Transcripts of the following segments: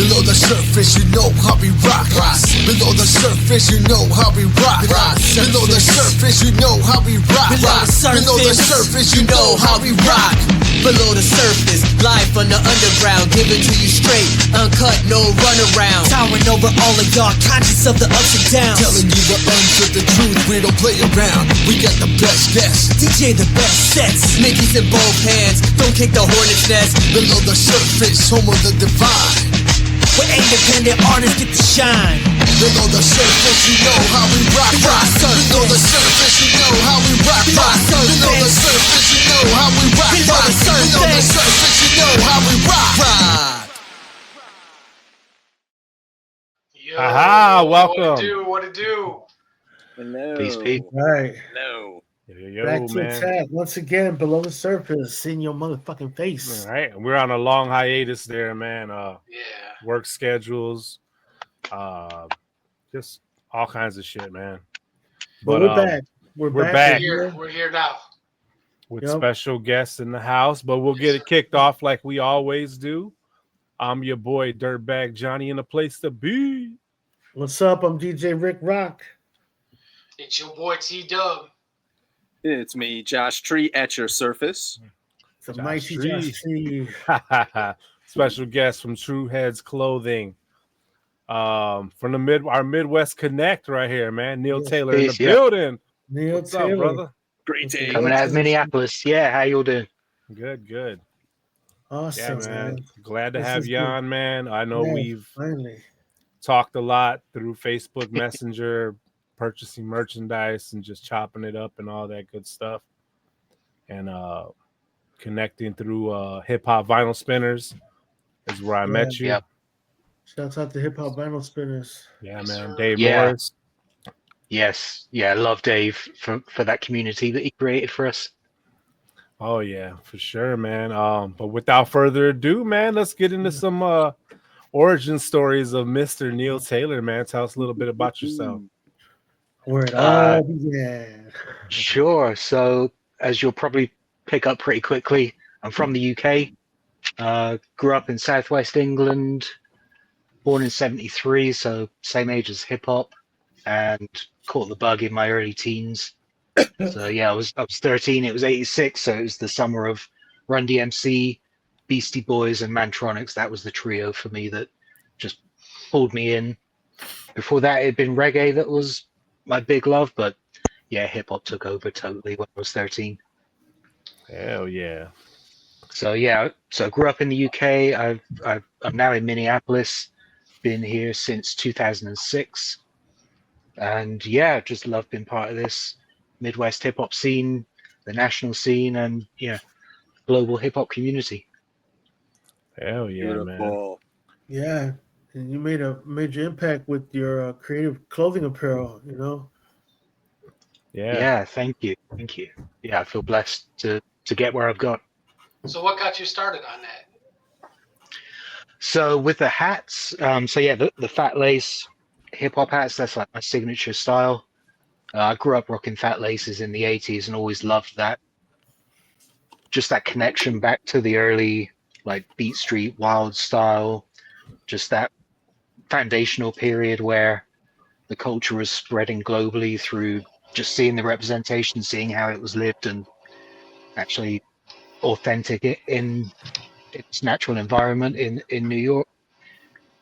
Below the surface, you know how we rock. Below the surface, you know how we rock. Below the surface, you know how we rock. Below the surface, you know how we rock. Below the surface, life on the underground, give it to you straight, uncut, no runaround. Towering over all of y'all, conscious of the ups and downs. Telling you the unfiltered truth, we don't play around. We got the best guests, DJ the best sets, Mickey's in both hands, don't kick the hornet's nest. Below the surface, home of the divine. Where independent artists get to shine. Below the surface, you know how we rock. Below the surface, you know how we rock. Below the surface, you know how we rock. Below the surface, you know how we rock. Yo, Aha, welcome. What it do? Hello. Peace, Pete. All right. Hello. Yo, Back to attack once again, below the surface, in your motherfucking face. All right, we're on a long hiatus there, man. Yeah. Work schedules, just all kinds of shit, man. But we're back. we're back. We're here now. With Yep. special guests in the house, but we'll get it kicked off like we always do. I'm your boy Dirtbag Johnny, in the place to be. What's up? I'm DJ Rick Rock. It's your boy T-Dub. It's me, Josh Tree, at your surface. It's a Josh mighty Tree. Josh Tree. Special guest from True Headz Clothing. From our Midwest Connect right here, man. Neil Yes, Taylor in the peace, yeah. building. Neil What's Taylor. up, brother? Great day. Coming out of Minneapolis. Yeah, how y'all doing? Good. Awesome, Yeah, man. man. Glad to This have is you good. on, man. I know Yeah, we've finally. talked a lot through Facebook Messenger, purchasing merchandise and just chopping it up and all that good stuff. And connecting through hip hop vinyl spinners is where I met you. Yep. Shouts out to Hip Hop Vinyl Spinners. Yeah, Yes, man. sir. Dave Yeah. Morris. Yes. Yeah, I love Dave for that community that he created for us. Oh yeah, for sure, man. But without further ado, man, let's get into some origin stories of Mr. Neil Taylor, man. Tell us a little bit about yourself. Word Uh, up, yeah. Sure. So, as you'll probably pick up pretty quickly, I'm from the UK. Grew up in Southwest England. Born in '73, so same age as hip hop, and caught the bug in my early teens. So yeah, I was 13. It was '86, so it was the summer of Run DMC, Beastie Boys, and Mantronics. That was the trio for me that just pulled me in. Before that, it had been reggae that was my big love, but yeah, hip hop took over totally when I was 13. Hell yeah. So yeah, so I grew up in the UK. I'm now in Minneapolis. Been here since 2006, and yeah, just love being part of this Midwest hip hop scene, the national scene, and yeah, global hip hop community. Hell yeah, man. Beautiful. Yeah. And you made a major impact with your creative clothing apparel, you know? Yeah. Thank you. Yeah, I feel blessed to get where I've got. So what got you started on that? So with the hats, the fat lace hip hop hats, that's like my signature style. I grew up rocking fat laces in the 80s and always loved that. Just that connection back to the early like Beat Street Wild style, just that foundational period where the culture was spreading globally through just seeing the representation, seeing how it was lived and actually authentic in its natural environment in New York.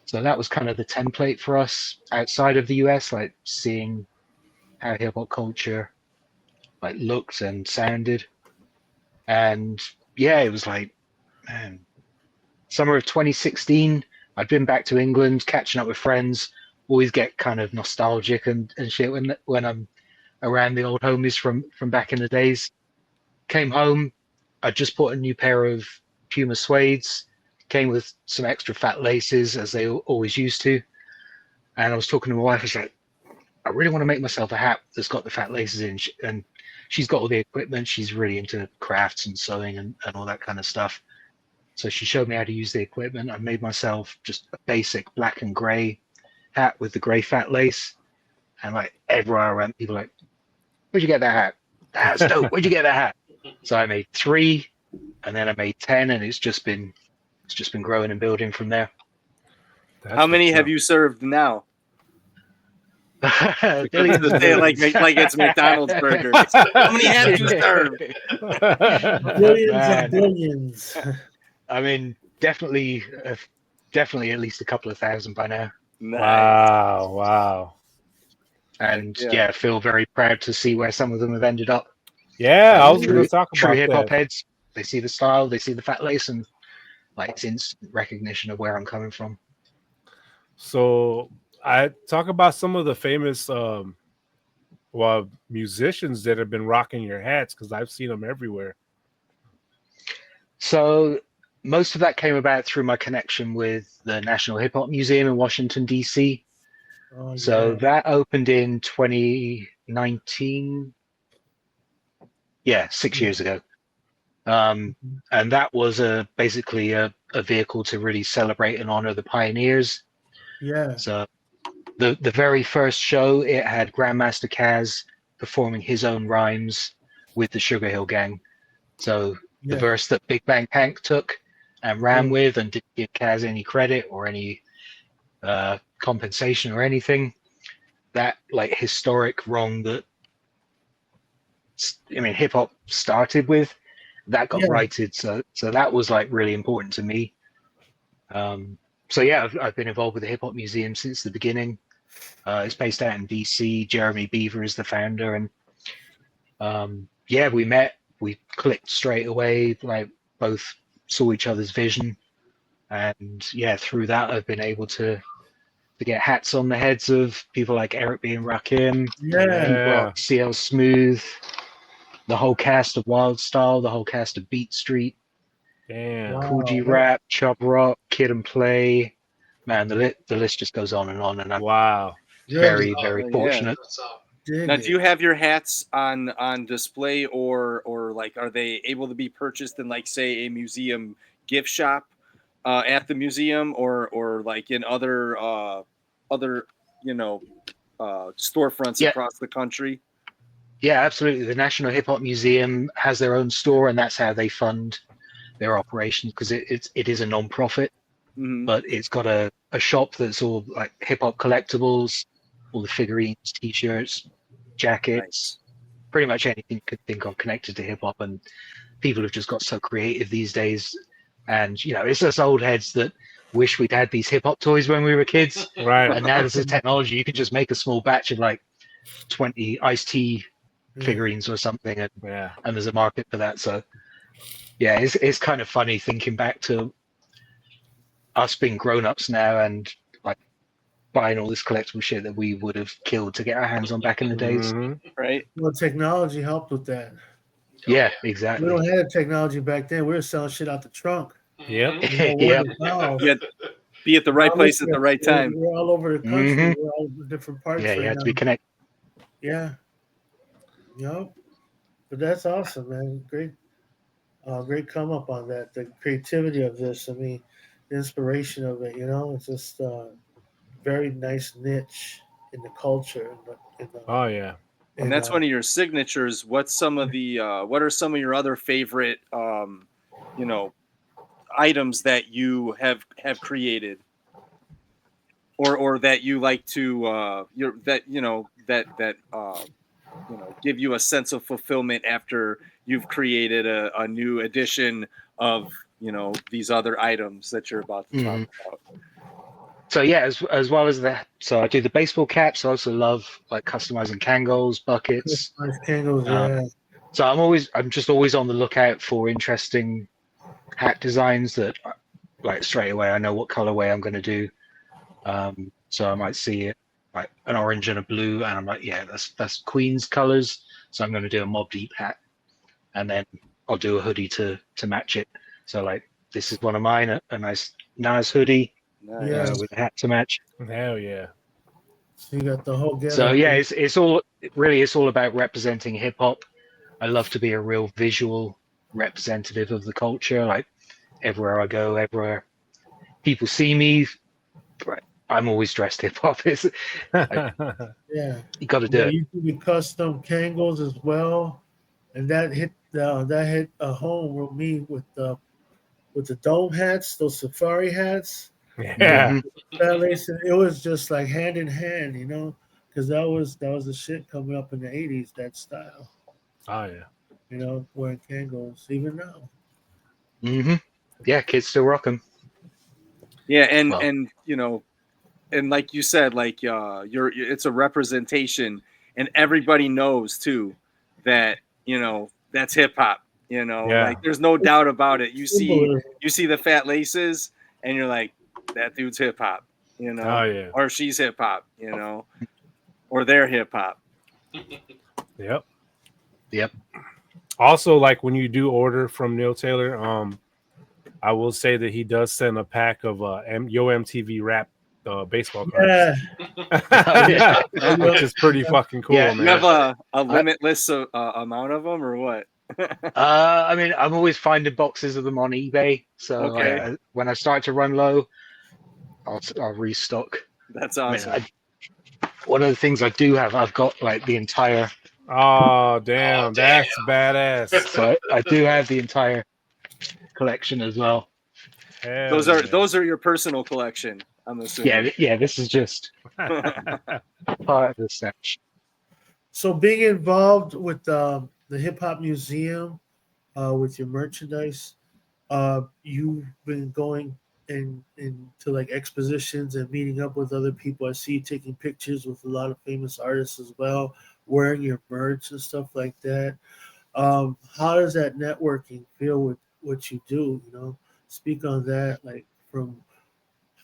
So that was kind of the template for us outside of the US, like seeing how hip hop culture like looked and sounded. And yeah, it was like, man, summer of 2016, I'd been back to England, catching up with friends, always get kind of nostalgic and shit when I'm around the old homies from back in the days. Came home, I just bought a new pair of Puma suedes, came with some extra fat laces as they always used to. And I was talking to my wife, I was like, I really want to make myself a hat that's got the fat laces in. And she's got all the equipment. She's really into crafts and sewing and all that kind of stuff. So she showed me how to use the equipment. I made myself just a basic black and gray hat with the gray fat lace. And like everywhere I went, people were like, where'd you get that hat? That's dope. Where'd you get that hat? So I made 3, and then I made 10, and it's just been growing and building from there. How many have you served now? Billions and Like billions. it's McDonald's burgers. How many have you served? Billions Man. and billions. I mean, definitely at least a couple of thousand by now. Nice. Wow. And Yeah. yeah, I feel very proud to see where some of them have ended up. Yeah, I was going True, to talk true about hip hop that. heads. They see the style, they see the fat lace, and like it's instant recognition of where I'm coming from. So I talk about some of the famous musicians that have been rocking your hats, because I've seen them everywhere. So most of that came about through my connection with the National Hip Hop Museum in Washington, D.C. Oh, So yeah. that opened in 2019. Yeah, 6 years ago. And that was basically a vehicle to really celebrate and honor the pioneers. Yeah. So the very first show, it had Grandmaster Caz performing his own rhymes with the Sugar Hill Gang. So the Yeah. verse that Big Bang Hank took and ran Yeah. with and didn't give Caz any credit or any compensation or anything, that like historic wrong that hip hop started with, that got Yeah. righted. So that was like really important to me. So yeah, I've been involved with the Hip Hop Museum since the beginning. It's based out in DC. Jeremy Beaver is the founder, and yeah, we met. We clicked straight away. Like both saw each other's vision, and yeah, through that, I've been able to get hats on the heads of people like Eric B. and Rakim, Yeah. CL Smooth, the whole cast of Wild Style, the whole cast of Beat Street, Damn. Wow. Cool G Rap, Chub Rock, Kid and Play. Man, the list just goes on, and I'm Wow. very, Oh, very yeah. fortunate. What's up? Dig Now, it. do you have your hats on display, or like are they able to be purchased in like say a museum gift shop at the museum, or like in other storefronts Yeah. across the country? Yeah, absolutely. The National Hip Hop Museum has their own store, and that's how they fund their operations, because it is a non-profit, Mhm. but it's got a shop that's all like hip hop collectibles, all the figurines, t-shirts, jackets, pretty much anything you could think of connected to hip hop. And people have just got so creative these days. And it's us old heads that wish we'd had these hip hop toys when we were kids. Right. And now there's a technology, you can just make a small batch of like 20 Ice-T figurines or something, and Yeah. there's a market for that. So yeah, it's kind of funny thinking back to us being grown-ups now and like buying all this collectible shit that we would have killed to get our hands on back in the days. Mhm. Right. Well, technology helped with that. Yeah, We exactly. don't have technology back then. We were selling shit out the trunk. Yep. Yep. Yeah. Be at the right place at the right time. We're all over the country. Mhm. We're all over different parts Yeah, you right have to now. be connected. Yeah. Yep. But that's awesome, man. Great come up on that. The creativity of this. I mean, the inspiration of it. It's just very nice niche in the culture. Oh yeah. And that's one of your signatures. What's some of the what are some of your other favorite items that you have created, or that you like to give you a sense of fulfillment after you've created a new edition of these other items that you're about to talk about. So yeah, as well as that, so I do the baseball caps. I also love like customizing Kangos, buckets. Nice Kangos, yeah. So I'm just always on the lookout for interesting hat designs that like straight away I know what colorway I'm going to do. So I might see it like an orange and a blue, and I'm like, yeah, that's Queen's colors. So I'm going to do a Mobb Deep hat, and then I'll do a hoodie to match it. So like this is one of mine, a nice Nas hoodie. Yeah. With a hat to match. Hell yeah. So you got the whole get. So yeah, it's all about representing hip hop. I love to be a real visual representative of the culture. Like everywhere I go, everywhere people see me, I'm always dressed hip hop. Yeah. You got to do it. You do the custom Kangos as well, and that hit home with me with the dome hats, those safari hats. Yeah. Mhm. Fat Lace, it was just like hand in hand, you know, because that was the shit coming up in the '80s. That style, Oh yeah. you know, wearing Kangos even now. Mhm. Yeah, kids still rock 'em. Yeah, Well, and you know, and like you said, like it's a representation, and everybody knows too that that's hip hop. Yeah. Like there's no doubt about it. Symbolism. You see the fat laces, and you're like, that dude's hip hop. Oh yeah. Or she's hip hop. Or they're hip hop. Yep. yep. Also, like when you do order from Neil Taylor, I will say that he does send a pack of Yo MTV Rap baseball cards, Yeah, yeah. which is pretty fucking cool, Yeah. You have man. a limitless amount of them, or what? I mean, I'm always finding boxes of them on eBay. So Okay, when I start to run low, I'll restock. that's I mean, awesome. one of the things I do have, I've got like the entire. Oh damn, that's badass. So I do have the entire collection as well. Hell yeah. Those are your personal collection, I'm assuming. Yeah, yeah. This is just part of the section. so being involved with the Hip Hop Museum, with your merchandise, you've been going into like expositions and meeting up with other people. I see you taking pictures with a lot of famous artists as well, wearing your merch and stuff like that. How does that networking feel with what you do? You know, speak on that, like from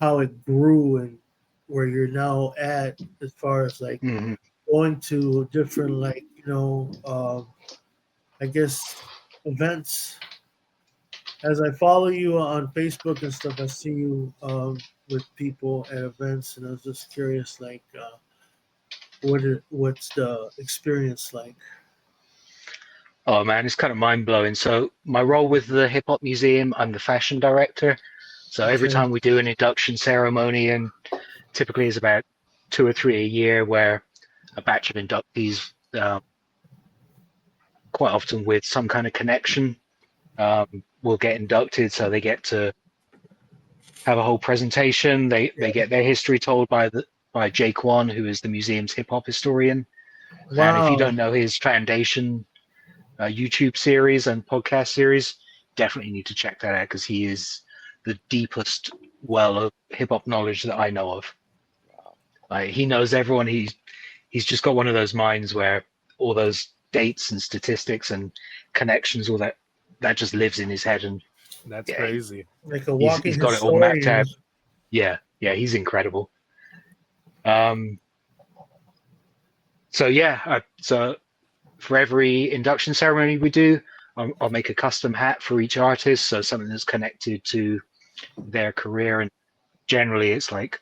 how it grew and where you're now at, as far as like Mhm. going to different, like, you know, I guess events. As I follow you on Facebook and stuff, I see you with people at events, and I was just curious, like, what's the experience like? Oh man, it's kind of mind blowing. So my role with the Hip Hop Museum, I'm the fashion director. So every Okay, time we do an induction ceremony, and typically it's about 2 or 3 a year, where a batch of inductees, quite often with some kind of connection, will get inducted. So they get to have a whole presentation. They get their history told by Jake Wan, who is the museum's hip hop historian. And if you wow, don't know his foundation YouTube series and podcast series, definitely need to check that out because he is the deepest well of hip hop knowledge that I know of. He knows everyone. He's just got one of those minds where all those dates and statistics and connections, all that just lives in his head. And That's yeah, crazy. like a he's walking got it all mapped historian. out. Yeah, he's incredible. Um, so yeah, so for every induction ceremony we do, I'll make a custom hat for each artist, so something that's connected to their career, and generally it's like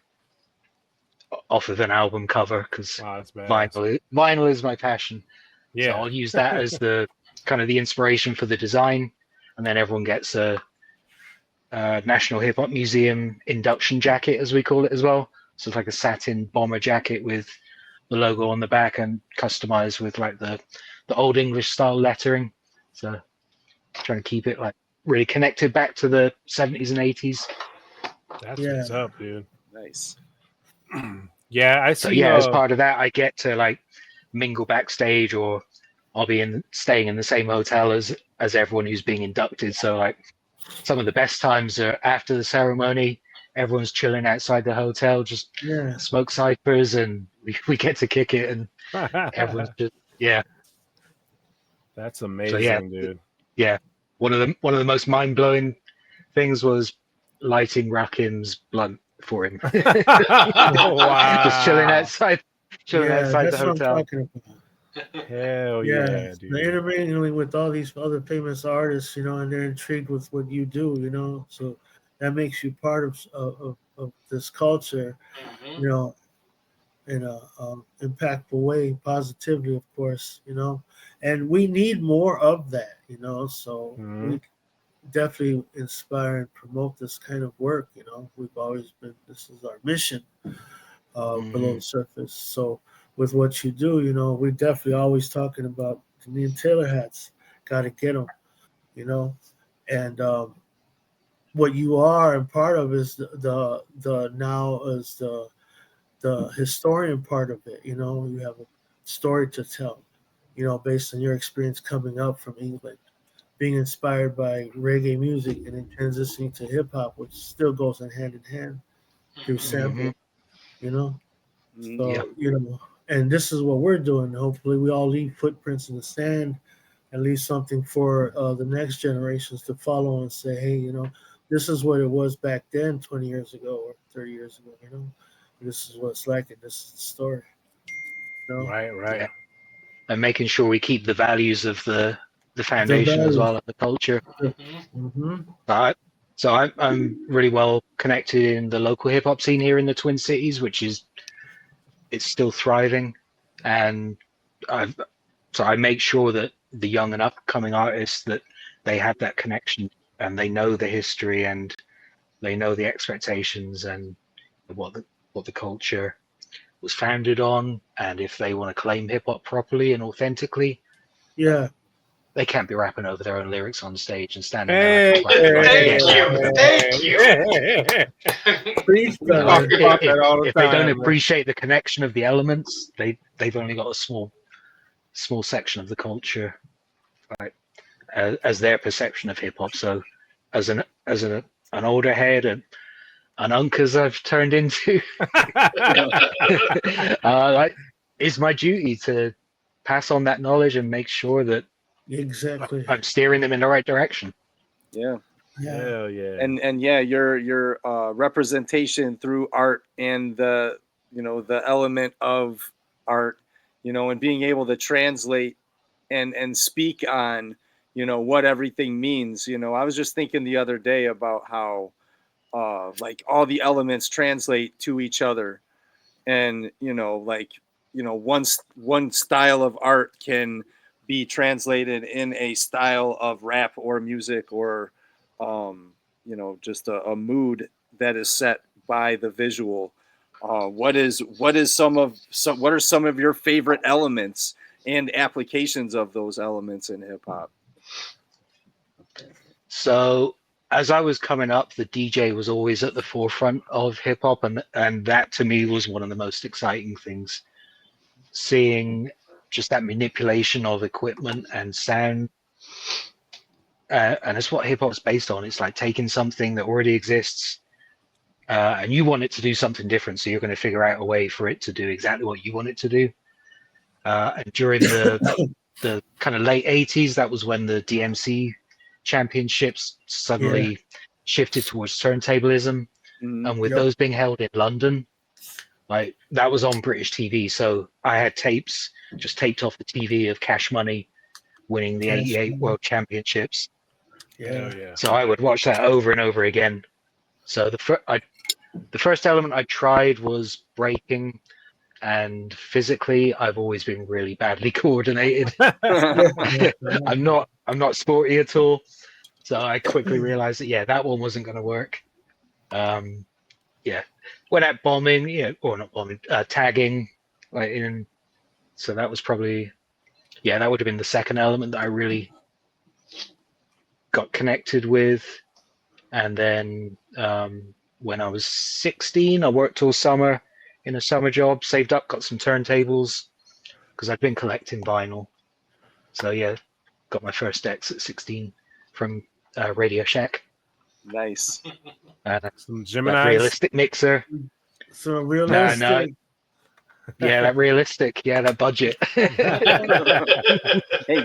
off of an album cover because Wow, that's badass. vinyl is my passion. So Yeah. I'll use that as the kind of the inspiration for the design, and then everyone gets a National Hip Hop Museum induction jacket, as we call it as well. So it's like a satin bomber jacket with the logo on the back and customized with like the old English style lettering. So trying to keep it like really connected back to the 70s and 80s. That's Yeah, what's up, dude. Nice. Yeah, I So seen yeah, as part of that, I get to like mingle backstage, or I'll be staying in the same hotel as everyone who's being inducted. So like some of the best times are after the ceremony. Everyone's chilling outside the hotel, just yeah. smoke ciphers, and we get to kick it, and everyone's just yeah. That's So yeah, amazing, dude. yeah. One of the most mind blowing things was lighting Rakim's blunt for him. Just Wow. chilling Yeah, outside the that's what I'm hotel. talking about. Hell Yeah, yeah, the dude. intermingling with all these other famous artists, you know, and they're intrigued with what you do, you know, so that makes you part of this culture, Mhm. you know, in a impactful way, positively, of course, you know, and we need more of that, you know, so Mhm. we definitely inspire and promote this kind of work, you know. We've always been, this is our mission, below Mhm. the surface. So with what you do, you know, we definitely always talking about the Neil Taylor hats. Got to get them, you know, and what you are and part of is the now is the historian part of it. You know, you have a story to tell. You know, based on your experience coming up from England, being inspired by reggae music and then transitioning to hip hop, which still goes hand in hand through sample. You know, Mhm. so Yeah. you know, and this is what we're doing. Hopefully, we all leave footprints in the sand and leave something for the next generations to follow and say, hey, you know, this is what it was back then, 20 years ago or 30 years ago. You know, this is what it's like, and this is the story. You know, Right. Yeah. And making sure we keep the values of the the foundation as values. well, and the culture. Mm-hmm. But so I'm really well connected in the local hip hop scene here in the Twin Cities, which is it's still thriving, and I've so I make sure that the young and upcoming artists that they have that connection and they know the history and they know the expectations and what the culture was founded on, and if they want to claim hip hop properly and authentically, Yeah. they can't be rapping over their own lyrics on stage and standing there like Hey, a flag. Thank you. Preach, We brother. talk about that all the If they don't time. appreciate the connection of the elements, they've only got a small section of the culture, right, as their perception of hip hop. So, as an older head and an unk as I've turned into, like, it's my duty to pass on that knowledge and make sure that Exactly. I'm steering them in the right direction. Yeah. Yeah. Hell yeah. And yeah, your representation through art and the the element of art, and being able to translate and speak on what everything means. I was just thinking the other day about how like all the elements translate to each other, and like one style of art can be translated in a style of rap or music or just a mood that is set by the visual. What are some of your favorite elements and applications of those elements in hip hop? So as I was coming up, the DJ was always at the forefront of hip hop, and that to me was one of the most exciting things. Seeing just that manipulation of equipment and sound, and it's what hip hop's based on. It's like taking something that already exists, and you want it to do something different, so you're going to figure out a way for it to do exactly what you want it to do. And during the kind of late 80s, that was when the DMC championships suddenly shifted towards turntablism, and with those being held in London, like that was on British TV. So I had tapes just taped off the TV of Cash Money winning the Cash '88 Money. World Championships. Yeah. Hell yeah. So I would watch that over and over again. So the first element I tried was breaking, and physically I've always been really badly coordinated. I'm not sporty at all. So I quickly realized that that one wasn't going to work. Went at bombing, or not bombing, tagging, like in. So that was probably, that would have been the second element that I really got connected with. And then when I was 16, I worked all summer in a summer job, saved up, got some turntables because I'd been collecting vinyl. So got my first decks at 16 from Radio Shack. Nice. Some That Gemini. realistic mixer. So realistic. No. Yeah, that realistic. Yeah, that budget. Hey,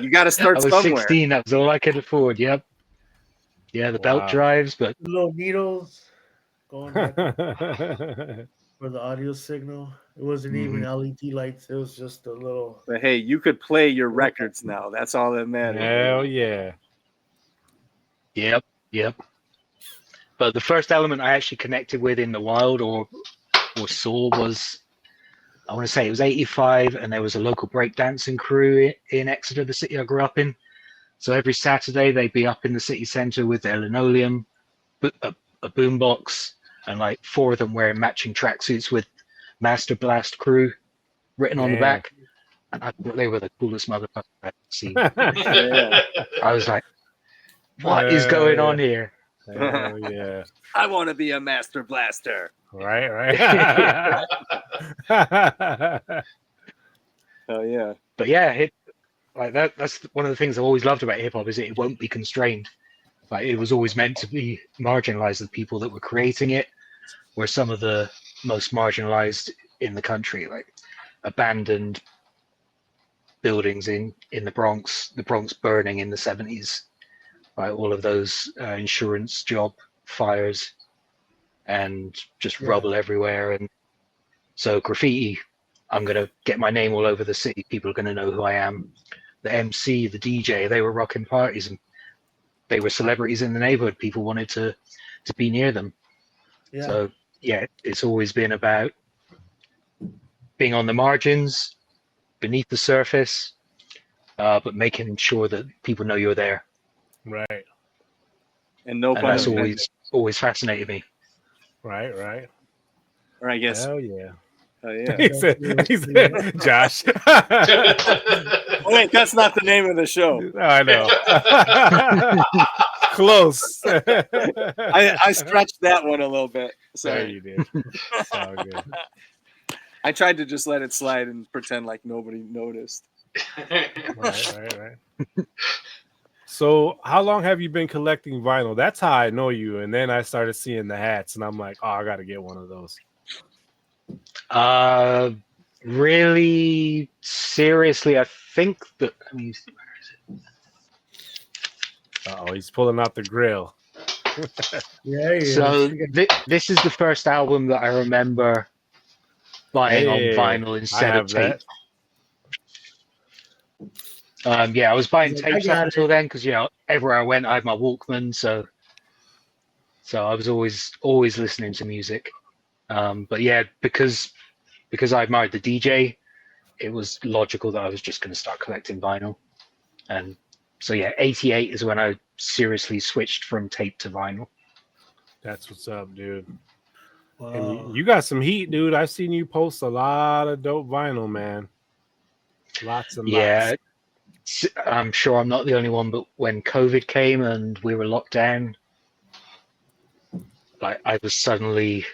you got to I start was somewhere. 16. That was all I could afford. Yep. Yeah, the belt Wow. drives, but Little needles going back for the audio signal. It wasn't even LED lights. It was just a little. But hey, you could play your records now. That's all that matters. Hell yeah. yep. But the first element I actually connected with in the wild or saw was, I want to say it was 85, and there was a local breakdancing crew in Exeter, the city I grew up in. So every Saturday they'd be up in the city centre with their linoleum, a boombox, and like 4 of them wearing matching tracksuits with Master Blast Crew written on the back. And I thought they were the coolest motherfuckers I've seen. Yeah. I was like, what is going on here? Hell yeah. I want to be a master blaster. Right, right. Oh yeah. But yeah, like that's one of the things I've always loved about hip hop is it won't be constrained. Like it was always meant to be marginalized. The people that were creating it were some of the most marginalized in the country, like abandoned buildings in the Bronx burning in the 70s, right? All of those insurance job fires and just rubble everywhere. And so graffiti, I'm going to get my name all over the city. People are going to know who I am. The MC, the DJ, they were rocking parties and they were celebrities in the neighborhood. People wanted to be near them. Yeah. So yeah, it's always been about being on the margins, beneath the surface, but making sure that people know you're there. Right. And no And pun that's intended. always fascinated me. Right, right. Or I guess. Hell yeah. Oh yeah. He said, Josh. Oh, wait, that's not the name of the show. I know. Close. I stretched that one a little bit. There Sorry. you did. It's all good. I tried to just let it slide and pretend like nobody noticed. Right. So, how long have you been collecting vinyl? That's how I know you. And then I started seeing the hats, and I'm like, oh, I got to get one of those. Really seriously, I think that. Oh, he's pulling out the grill. Yeah. He So is. this is the first album that I remember buying on Hey, vinyl I instead have of tape. that. Yeah, I was buying I tapes got up it. until then because everywhere I went, I had my Walkman, so I was always listening to music. But yeah, because I admired the DJ, it was logical that I was just going to start collecting vinyl. And so yeah, 88 is when I seriously switched from tape to vinyl. That's what's up, dude. Wow. And you got some heat, dude. I've seen you post a lot of dope vinyl, man. Lots and Yeah, lots. I'm sure I'm not the only one, but when COVID came and we were locked down, like I was suddenly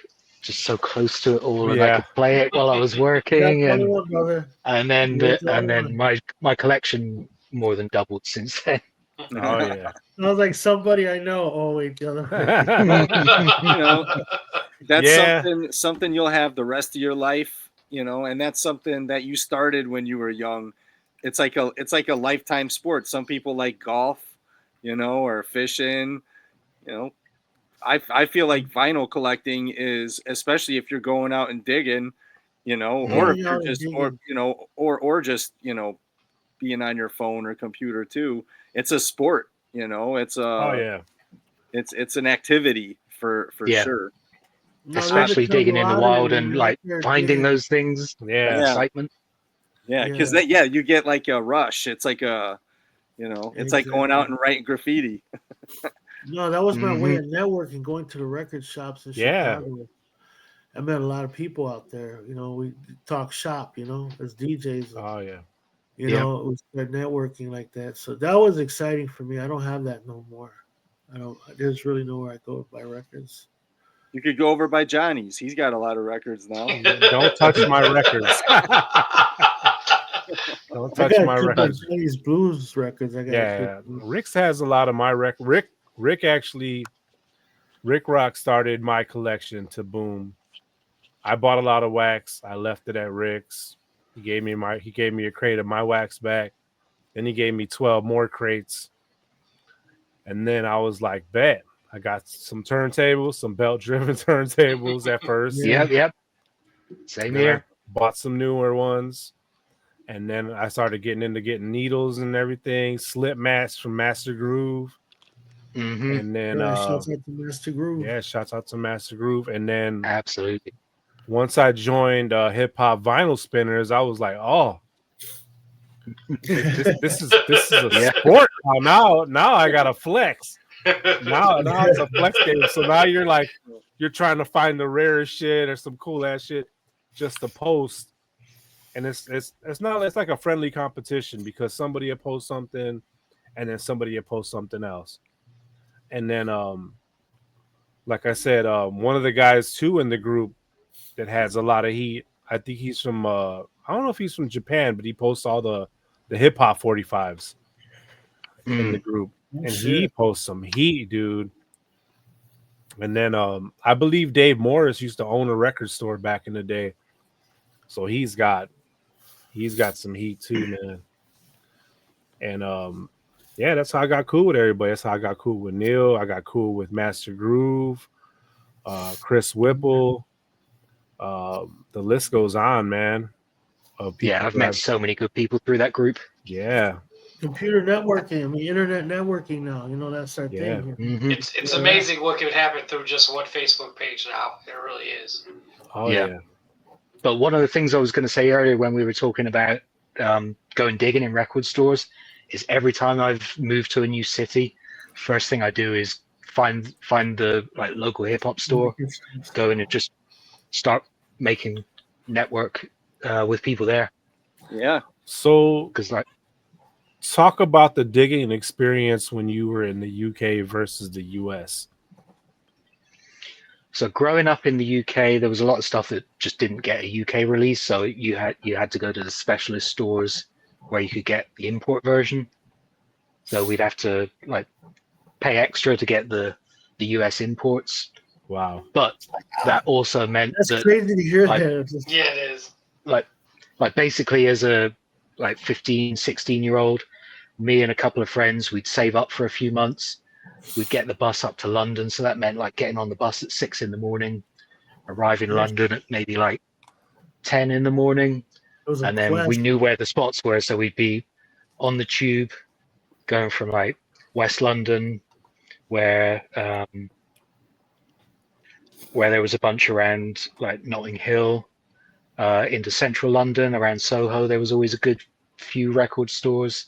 just so close to it all, and I Yeah. could play it while I was working, That's and one, brother. then You're the only and then my collection more than doubled since then. Oh yeah. I was like somebody I know. Oh wait, the other You know, that's Yeah. something you'll have the rest of your life, and that's something that you started when you were young. It's like a lifetime sport. Some people like golf, or fishing, I feel like vinyl collecting is, especially if you're going out and digging, or if Going you're out and just digging. or just being on your phone or computer too. It's a sport, it's Oh yeah. it's an activity for Yeah. sure. No, there's a Especially digging in the camaraderie wild when and you're out like there finding digging. those things, that Yeah. excitement. Yeah, because Yeah. you get like a rush. It's like it's like going out and writing graffiti. No, that was my way Mhm. of networking, going to the record shops in Yeah. Chicago. I met a lot of people out there. We talk shop, as DJs. Oh yeah. It was their networking like that. So that was exciting for me. I don't have that no more. There's really nowhere I go to buy records. You could go over by Johnny's. He's got a lot of records now. Don't touch my records. Don't I touch got my a couple of records. Johnny's blues records. I got Yeah. Rick's has a lot of my records. Rick Rock started my collection to boom. I bought a lot of wax. I left it at Rick's. He gave me a crate of my wax back. Then he gave me 12 more crates. And then I was like, bet. I got some turntables, some belt-driven turntables at first. Yeah. Yep. Same Then I here. bought some newer ones. And then I started getting needles and everything, slip mats from Master Groove. Hmm. And then shouts out to Master Groove. yeah, shouts out to Master Groove. And then Absolutely. once I joined Hip Hop Vinyl Spinners, I was like, oh, this is a Yeah. sport now. Now I gotta flex. Now it's a flex game. So now you're trying to find the rarest shit or some cool ass shit just to post. And it's like a friendly competition because somebody will post something and then somebody will post something else. And then like I said, one of the guys too in the group that has a lot of heat. I think he's from I don't know if he's from Japan, but he posts all the hip hop 45s in the group, Oh, and he shit. posts some heat, dude. And then I believe Dave Morris used to own a record store back in the day, so he's got some heat too, man. And yeah, that's how I got cool with everybody. That's how I got cool with Neil. I got cool with Master Groove, Chris Whipple. The list goes on, man. Of people Yeah, I've that met so many good people through that group. yeah, Computer networking, I mean, internet networking now. You know, that's our yeah. thing. Hmm. It's amazing what could happen through just one Facebook page now. It really is. Oh Yeah. yeah. But one of the things I was going to say earlier when we were talking about going digging in record stores is every time I've moved to a new city, first thing I do is find the like local hip hop store, go in and just start making network with people there. Yeah. So Because like talk about the digging experience when you were in the UK versus the US. so growing up in the UK, there was a lot of stuff that just didn't get a UK release. So you had to go to the specialist stores where you could get the import version. So we'd have to like pay extra to get the US imports. Wow. But that also meant That's that crazy to hear like- that. Yeah, it is. like basically as a like 15, 16-year-old, me and a couple of friends, we'd save up for a few months. We'd get the bus up to London. So that meant like getting on the bus at 6 a.m, arriving in London at maybe like 10 a.m, It was a and then quest. we knew where the spots were. So we'd be on the tube going from like West London, where there was a bunch around like Notting Hill, into central London around Soho. There was always a good few record stores,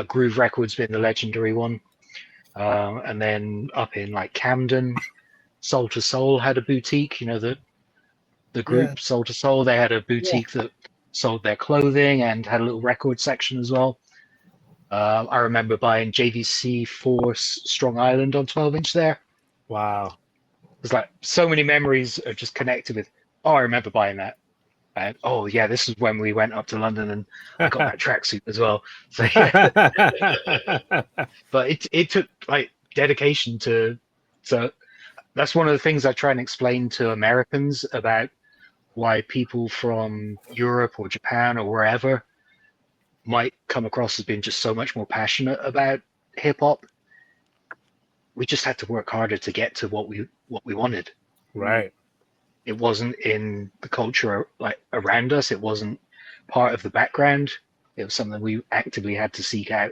Groove Records being the legendary one, and then up in like Camden, Soul to Soul had a boutique. You know, the group Yeah. Soul to Soul, they had a boutique that sold their clothing and had a little record section as well. I remember buying JVC Force Strong Island on 12-inch there. Wow. There's like so many memories are just connected with, oh, I remember buying that. And oh yeah, this is when we went up to London and I got that tracksuit as well. So yeah, but it took like dedication to. So that's one of the things I try and explain to Americans about why people from Europe or Japan or wherever might come across as being just so much more passionate about hip hop. We just had to work harder to get to what we wanted. Right. It wasn't in the culture like around us. It wasn't part of the background. It was something we actively had to seek out.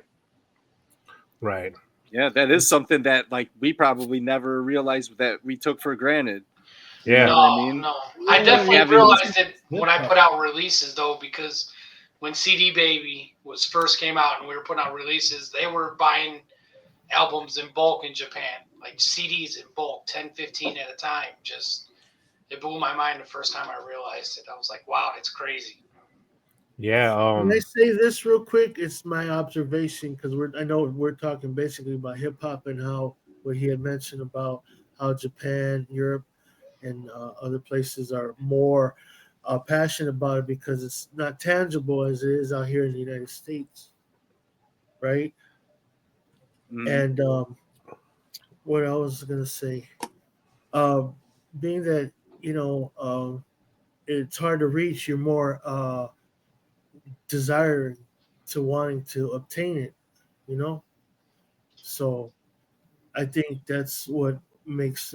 Right. Yeah, that is something that like we probably never realized that we took for granted. Yeah. You know what I No, mean? no. I definitely Yeah, realized it when I put out releases, though, because when CD Baby was first came out and we were putting out releases, they were buying albums in bulk in Japan, like CDs in bulk, 10, 15 at a time. Just, it blew my mind the first time I realized it. I was like, wow, it's crazy. Yeah. Can I say this real quick? It's my observation because I know we're talking basically about hip hop and how what he had mentioned about how Japan, Europe, and other places are more passionate about it because it's not tangible as it is out here in the United States, right? Mhm. And what I was gonna say, being that it's hard to reach, you're more desiring to wanting to obtain it, you know. So I think that's what makes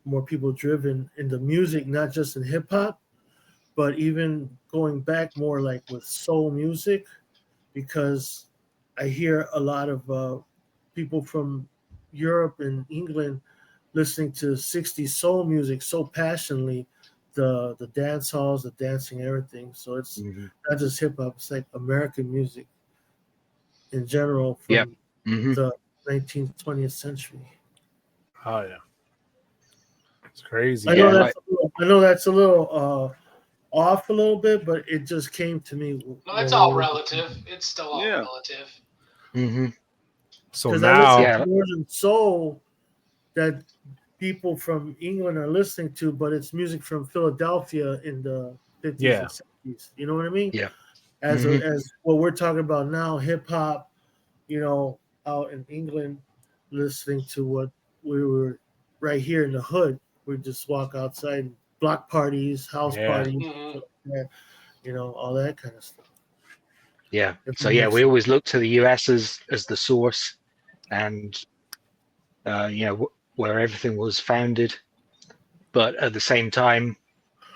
more people driven in the music, not just in hip hop, but even going back more like with soul music, because I hear a lot of people from Europe and England listening to 60s soul music so passionately, the dance halls, the dancing, everything. So it's not just hip hop; it's like American music in general from Yep. Mhm. the 19th, 20th century. Oh yeah. It's crazy. I know Yeah, that's a little off a little bit, but it just came to me. No, it's all relative. It's still all Yeah. relative. Mhm. So Because I listen now, Yeah. to Northern Soul that people from England are listening to, but it's music from Philadelphia in the 50s Yeah. and 60s. You know what I mean? Yeah. As Mhm. as what we're talking about now, hip hop, out in England, listening to what we were right here in the hood. We just walk outside, block parties, house Yeah. parties, Mhm. all that kind of stuff. Yeah. If So it yeah, makes we sense. always look to the US as the source, and where everything was founded. But at the same time,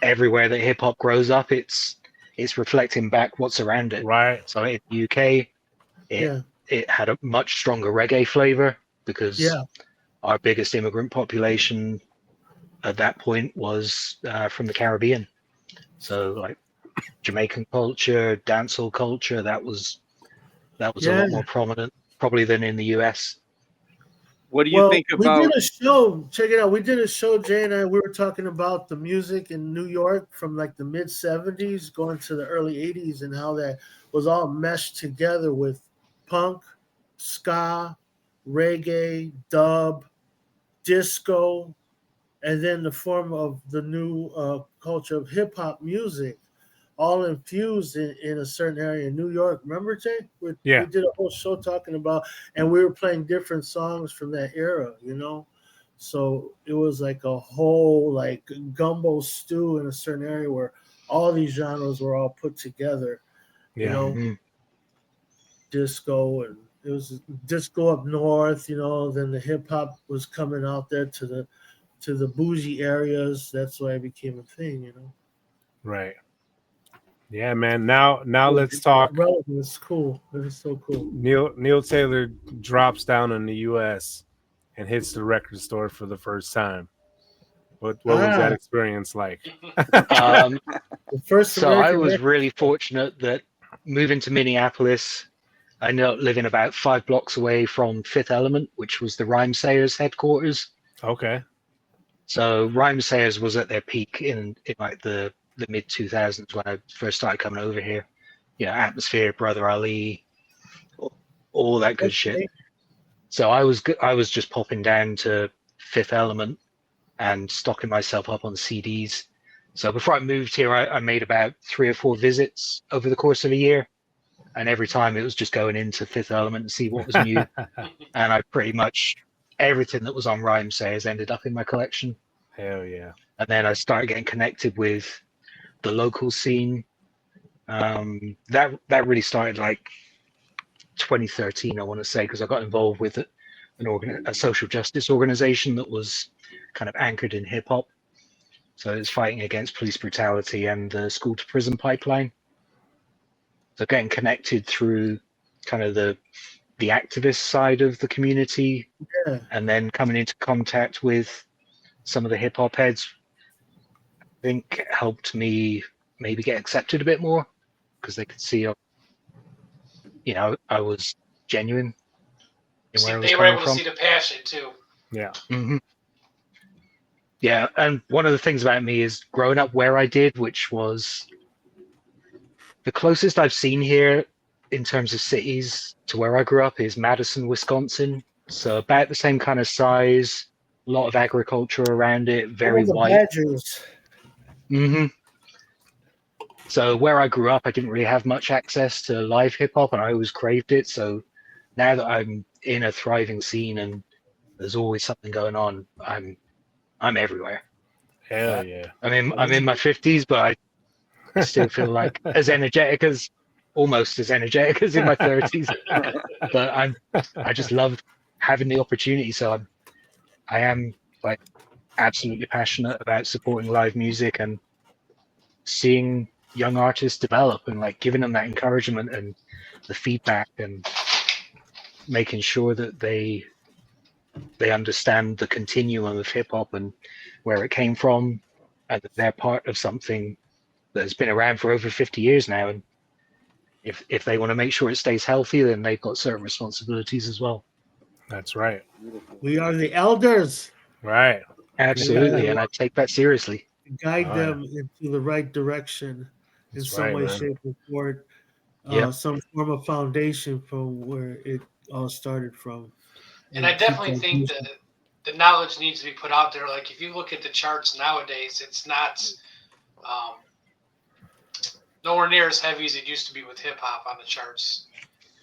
everywhere that hip hop grows up, it's reflecting back what's around it. Right. So in the UK, it Yeah, it had a much stronger reggae flavor because yeah, our biggest immigrant population at that point was from the Caribbean. So like Jamaican culture, dancehall culture, that was a yeah. lot more prominent probably than in the US. What do you Well, think we did about? a show. Check it out. We did a show, Jay and I. We were talking about the music in New York from like the mid '70s going to the early '80s, and how that was all meshed together with punk, ska, reggae, dub, disco, and then the form of the new culture of hip hop music, all infused in a certain area in New York. Remember, Jay? We Yeah. did a whole show talking about, and we were playing different songs from that era. So it was like a whole like gumbo stew in a certain area where all these genres were all put together. You Yeah. know, Mhm. disco, and it was disco up north. Then the hip hop was coming out there to the bougie areas. That's why it became a thing. Right. Yeah, man. Now let's It's talk. relevant. It's cool. It's so cool. Neil Taylor drops down in the US and hits the record store for the first time. What was that Ah, experience like? Um, the first so I American was record. really fortunate that moving to Minneapolis, I ended up living about 5 blocks away from Fifth Element, which was the Rhyme Sayers headquarters. Okay. So Rhyme Sayers was at their peak in like the mid 2000s when I first started coming over here. Atmosphere, Brother Ali, all that good shit. Okay. So I was just popping down to Fifth Element and stocking myself up on CDs. So before I moved here, I made about 3 or 4 visits over the course of a year, and every time it was just going into Fifth Element to see what was new. And I pretty much everything that was on Rhyme Sayers ended up in my collection. Hell yeah. And then I started getting connected with the local scene. That really started like 2013, I want to say, because I got involved with a social justice organization that was kind of anchored in hip hop. So it's fighting against police brutality and the school to prison pipeline. So getting connected through kind of the activist side of the community, Yeah. and then coming into contact with some of the hip hop heads, I think helped me maybe get accepted a bit more because they could see, I was genuine in where I was They were coming able to from. see the passion too. Yeah. Hmm. Yeah, and one of the things about me is growing up where I did, which was the closest I've seen here in terms of cities to where I grew up is Madison, Wisconsin. So about the same kind of size, a lot of agriculture around it, Oh, very the white. Badgers. Hmm. So where I grew up, I didn't really have much access to live hip hop, and I always craved it. So now that I'm in a thriving scene and there's always something going on, I'm everywhere. Hell yeah. I'm in my 50s, but I still feel like almost as energetic as in my 30s. But I just love having the opportunity. So I am like absolutely passionate about supporting live music and seeing young artists develop and like giving them that encouragement and the feedback and making sure that they understand the continuum of hip hop and where it came from, and that they're part of something that has been around for over 50 years now. And if they want to make sure it stays healthy, then they've got certain responsibilities as well. That's right. We are the elders. Right. Absolutely, Yeah. and I take that seriously. Guide Oh, them into the right direction in That's some right, way, man. shape, or form. Yep. Some form of foundation from where it all started from. And I keep definitely that think mission. the knowledge needs to be put out there. Like if you look at the charts nowadays, it's not nowhere near as heavy as it used to be with hip hop on the charts,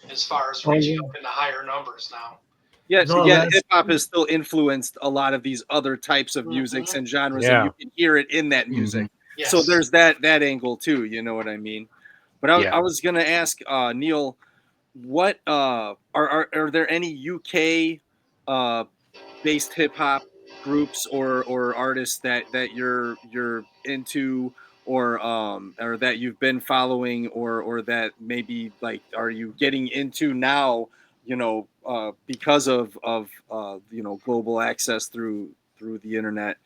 as far as reaching up into higher numbers now. Yeah, No, yeah, that's- hip hop has still influenced a lot of these other types of musics and genres, Yeah. and you can hear it in that music. Yes. So there's that angle too. You know what I mean? But I was gonna ask Neil, what are there any UK based hip hop groups or artists that you're into or that you've been following or that maybe like are you getting into now, you know, because of you know, global access through the internet?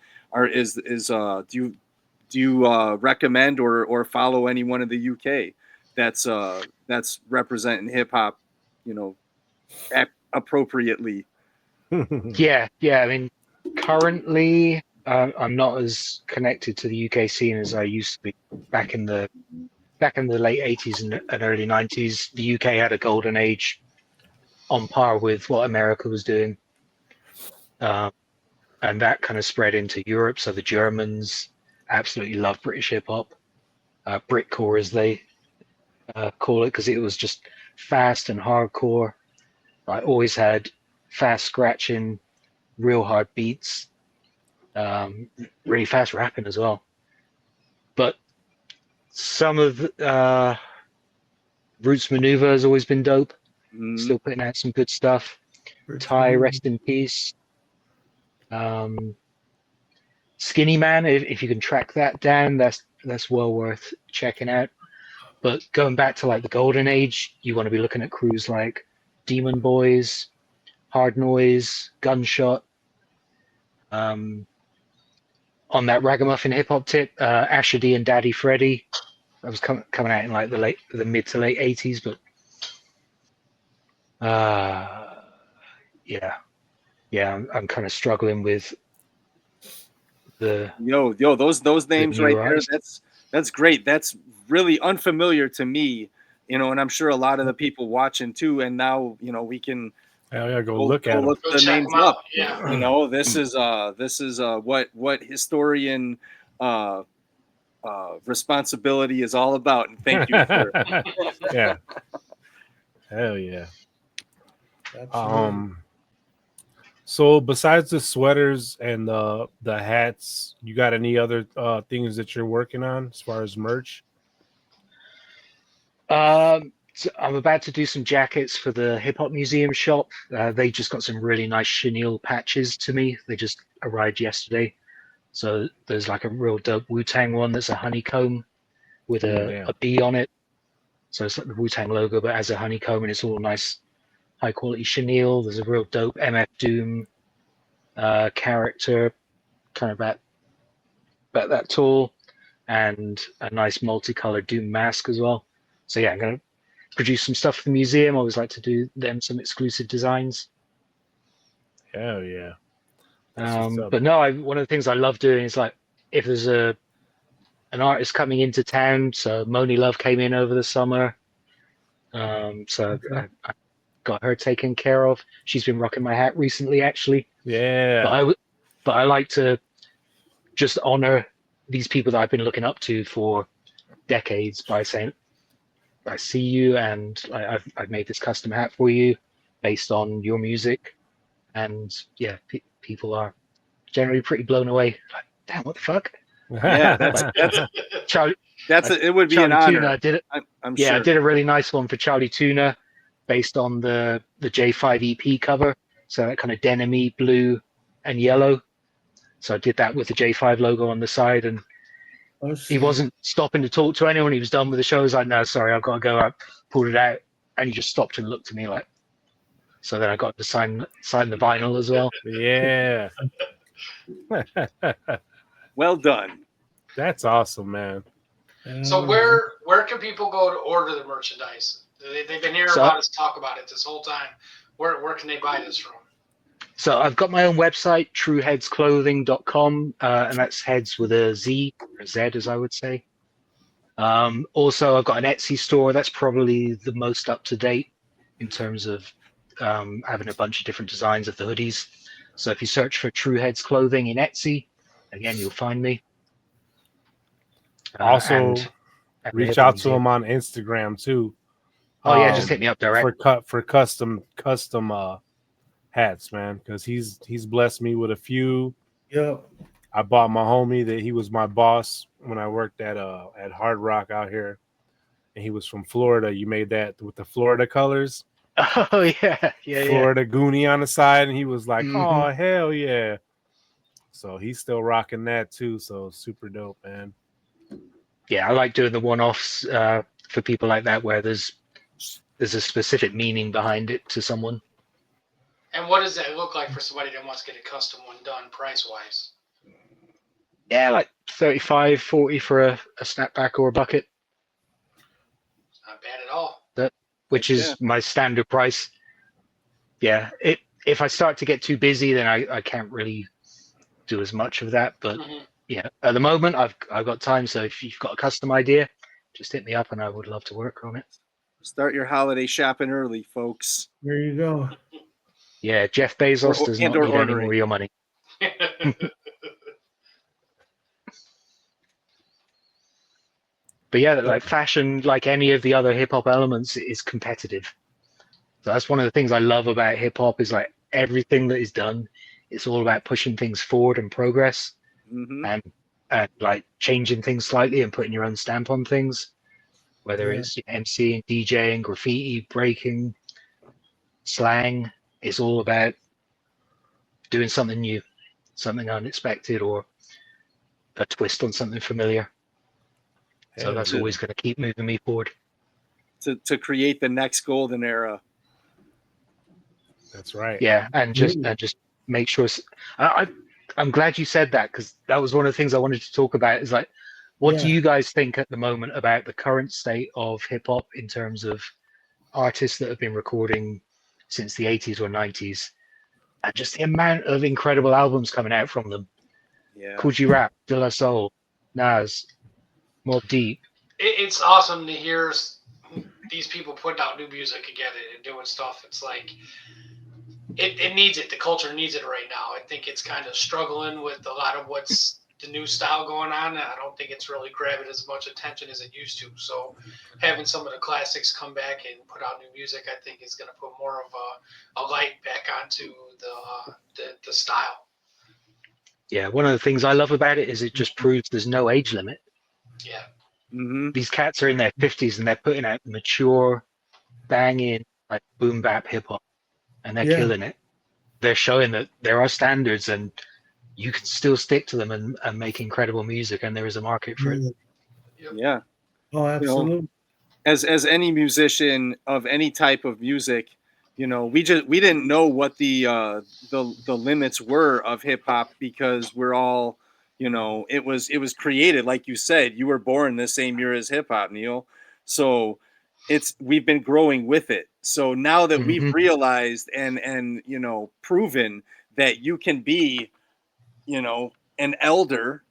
Do you recommend or follow anyone in the UK that's representing hip hop, you know, appropriately? Yeah. I mean, currently, I'm not as connected to the UK scene as I used to be back in the late 80s and early 90s. The UK had a golden age on par with what America was doing. And that kind of spread into Europe. So the Germans absolutely love British hip hop, Britcore as they call it, because it was just fast and hardcore. I always had fast scratching, real hard beats, really fast rapping as well. But some of Roots Maneuver has always been dope. Still putting out some good stuff. Ty, rest in peace. Skinny Man, if you can track that down, that's well worth checking out. But going back to like the golden age, you want to be looking at crews like Demon Boys, Hard Noise, Gunshot. On that ragamuffin hip hop tip, Asher D and Daddy Freddy. That was coming out in like the mid to late 80s, but I'm kind of struggling with the those names right there. artists. That's great. That's really unfamiliar to me, you know, and I'm sure a lot of the people watching too. And now, you know, we can go look at them. look Go the check names them out. up. Yeah. You know, this is what historian responsibility is all about. And thank you for Yeah. Hell yeah. Absolutely. So besides the sweaters and the hats, you got any other things that you're working on as far as merch? So I'm about to do some jackets for the Hip Hop Museum shop. They just got some really nice chenille patches to me. They just arrived yesterday. So there's like a real dope Wu-Tang one that's a honeycomb with a bee on it. So it's like the Wu-Tang logo, but as a honeycomb, and it's all nice, high quality chenille. There's a real dope MF Doom character, kind of about that tall, and a nice multicolored Doom mask as well. So yeah, I'm gonna produce some stuff for the museum. I always like to do them some exclusive designs. Hell yeah. That's what's up. But no, one of the things I love doing is like if there's an artist coming into town. So Moni Love came in over the summer. So I got her taken care of. She's been rocking my hat recently, actually. Yeah. But I like to just honor these people that I've been looking up to for decades by saying, I see you, and I've made this custom hat for you based on your music. And yeah, people are generally pretty blown away. Like, damn, what the fuck? Yeah, that's Charlie. it would be Charlie an honor. Tuna did it. I'm Yeah, sure. I did a really nice one for Charlie Tuna, based on the J5 EP cover. So that kind of denim-y blue and yellow. So I did that with the J5 logo on the side, and he wasn't stopping to talk to anyone. He was done with the show. He was like, no, sorry, I've got to go. I pulled it out, and he just stopped and looked at me like. So then I got to sign the vinyl as well. Yeah. Well done. That's awesome, man. So where can people go to order the merchandise? They've been hearing about us talk about it this whole time. Where can they buy this from? So I've got my own website, trueheadsclothing.com, and that's heads with a Z, or Z as I would say. Also, I've got an Etsy store. That's probably the most up to date in terms of having a bunch of different designs of the hoodies. So if you search for True Heads clothing in Etsy, again, you'll find me. Also, and the reach Hip out Hop to Museum. him on Instagram too. Oh yeah, just hit me up direct. For custom hats, man, because he's blessed me with a few. Yep. I bought my homie that he was my boss when I worked at Hard Rock out here, and he was from Florida. You made that with the Florida colors. Oh yeah, Florida Goonie on the side, and he was like, Mhm. "Oh hell yeah!" So he's still rocking that too. So super dope, man. Yeah, I like doing the one-offs for people like that, where there's a specific meaning behind it to someone. And what does that look like for somebody that wants to get a custom one done price-wise? Yeah, like 35, 40 for a snapback or a bucket. Not bad at all. Which is my standard price. Yeah, if I start to get too busy, then I can't really do as much of that. But yeah, at the moment I've got time. So if you've got a custom idea, just hit me up, and I would love to work on it. Start your holiday shopping early, folks. There you go. Yeah, Jeff Bezos does not need any more of your money. But yeah, like fashion, like any of the other hip hop elements, is competitive. So that's one of the things I love about hip hop is like everything that is done, it's all about pushing things forward and progress, and like changing things slightly and putting your own stamp on things, whether it's MCing, DJing, graffiti, breaking, slang. It's all about doing something new, something unexpected, or a twist on something familiar. So that's always going to keep moving me forward. To create the next golden era. That's right. Yeah, and just make sure. I'm glad you said that, because that was one of the things I wanted to talk about. Is like, what do you guys think at the moment about the current state of hip hop in terms of artists that have been recording since the 80s or 90s, and just the amount of incredible albums coming out from them? Yeah. Coogee Rap, De La Soul, Nas, Mobb Deep. It's awesome to hear these people putting out new music together and doing stuff. It's like it needs it. The culture needs it right now. I think it's kind of struggling with a lot of what's the new style going on. I don't think it's really grabbing as much attention as it used to. So having some of the classics come back and put out new music, I think is going to put more of a light back onto the style. Yeah, one of the things I love about it is it just proves there's no age limit. Yeah. These cats are in their 50s and they're putting out mature, banging, like boom bap hip hop, and they're killing it. They're showing that there are standards and you can still stick to them and make incredible music, and there is a market for it. Yeah. Oh, absolutely. You know, as any musician of any type of music, you know, we didn't know what the limits were of hip hop, because we're all, you know, it was created, like you said, you were born the same year as hip hop, Neil. So we've been growing with it. So now that we've realized and you know, proven that you can be, you know, an elder,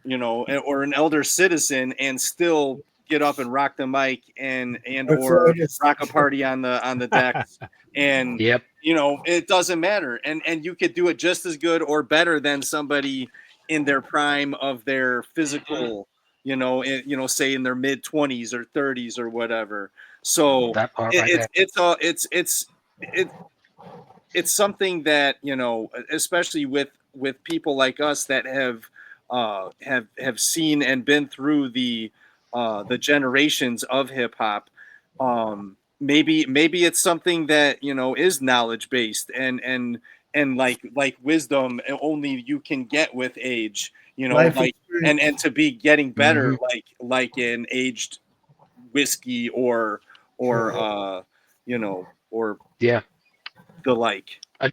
you know, or an elder citizen and still get up and rock the mic and or rock a party on the decks, and you know, it doesn't matter, and you could do it just as good or better than somebody in their prime of their physical, you know, say in their mid 20s or 30s or whatever. So that part right it's something that, you know, especially with people like us that have seen and been through the generations of hip hop. Maybe it's something that, you know, is knowledge based and like wisdom only you can get with age, you know, like and to be getting better, like an aged whiskey or you know, or the like. I